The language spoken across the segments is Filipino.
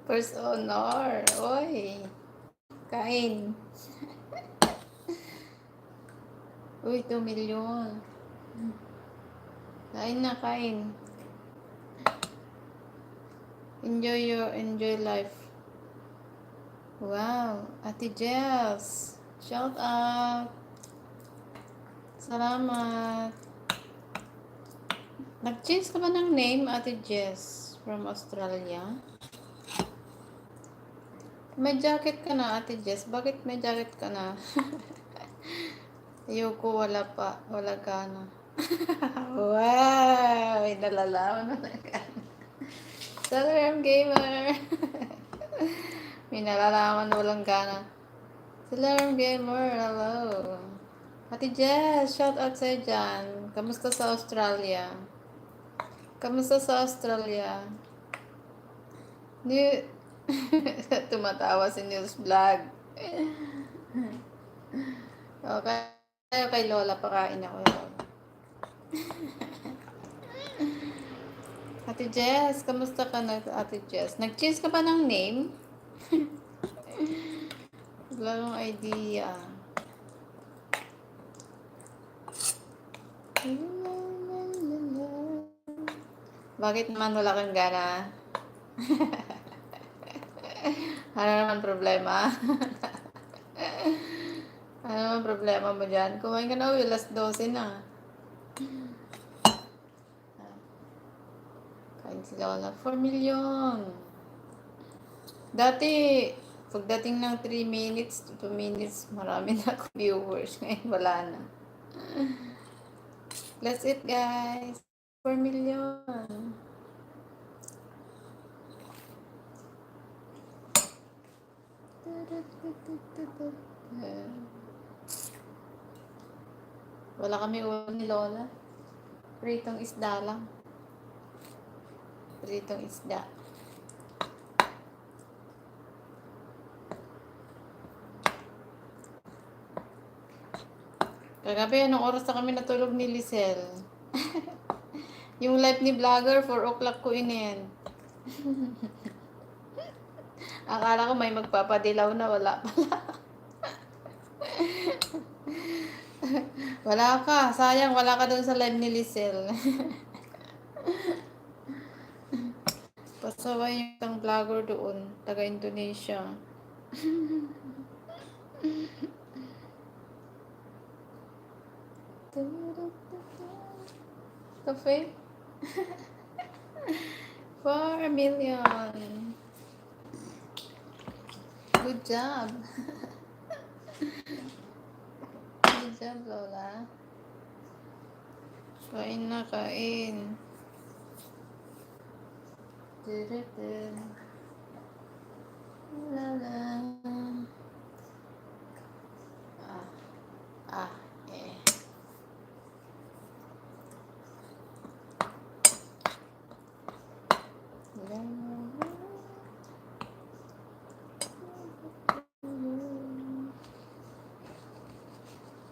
First honor. Oy. Kain. Uy, 2 milyon. Kain na, kain. Enjoy life. Wow. Ate Jess. Shout out. Salamat. Nag-change ka ba ng name, Ate Jess? From Australia? May jacket ka na, Ate Jess. Bakit may jacket ka na? Ayoko, wala pa. Wala ka na. Wow! May nalalaman na ka. Salam Gamer! May nalalaman na walang gana. Salam Gamer, hello! Ate Jess, shout out sa'yo dyan. Kamusta sa Australia? Kamusta sa Australia? New... Tumatawa si News Vlog. Okay. Kay Lola, pakain ako. Ate Jess, kamusta ka na, Ate Jess? Nag-change ka ba ng name? Wala akong idea. Bakit naman wala kang gana? Ano naman problema? Ano naman problema mo dyan? Kumain ka na, alas 12 na. Kain si Lola. 4 million. Dati, pagdating ng 3 minutes to 2 minutes, marami na ako viewers. Ngayon, wala na. That's it, guys. 4 million. Wala kami ulam ni Lola. Pritong isda lang. Pritong isda. Kagabi, anong oras na kami natulog ni Lisel? Yung live ni vlogger, 4 o'clock ko in. Akala ko may magpapadilaw na, wala pala. Wala ka, sayang, wala ka doon sa live ni Lisel. Pasaway yung isang vlogger doon, taga Indonesia. Cafe? 4 million. Good job. Good job, Lola. Kain na, kain. Lala. Eh.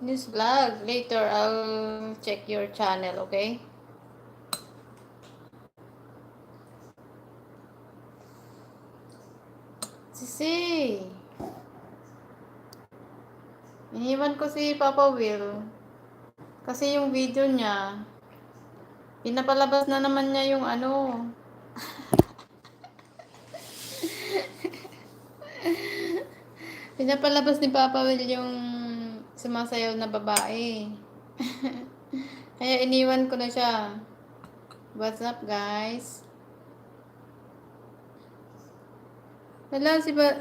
News vlog. Later, I'll check your channel, okay? Sisi. Iniwan ko si Papa Will. Kasi yung video niya, pinapalabas na naman niya yung ano. Pinapalabas ni Papa Will yung sumasayaw na babae. Kaya iniwan ko na siya. What's up, guys? Wala si ba...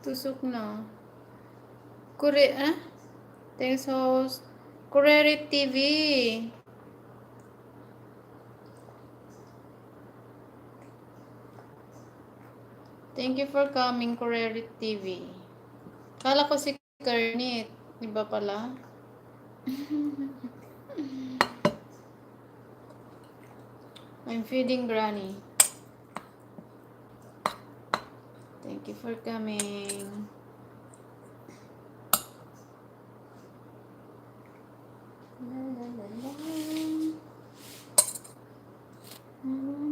Tusok na. Thanks, host. Kurerit TV. Thank you for coming, Kurerit TV. Kala ko si Kernit. Iba pala. I'm feeding Granny. Thank you for coming. La, la, la, la.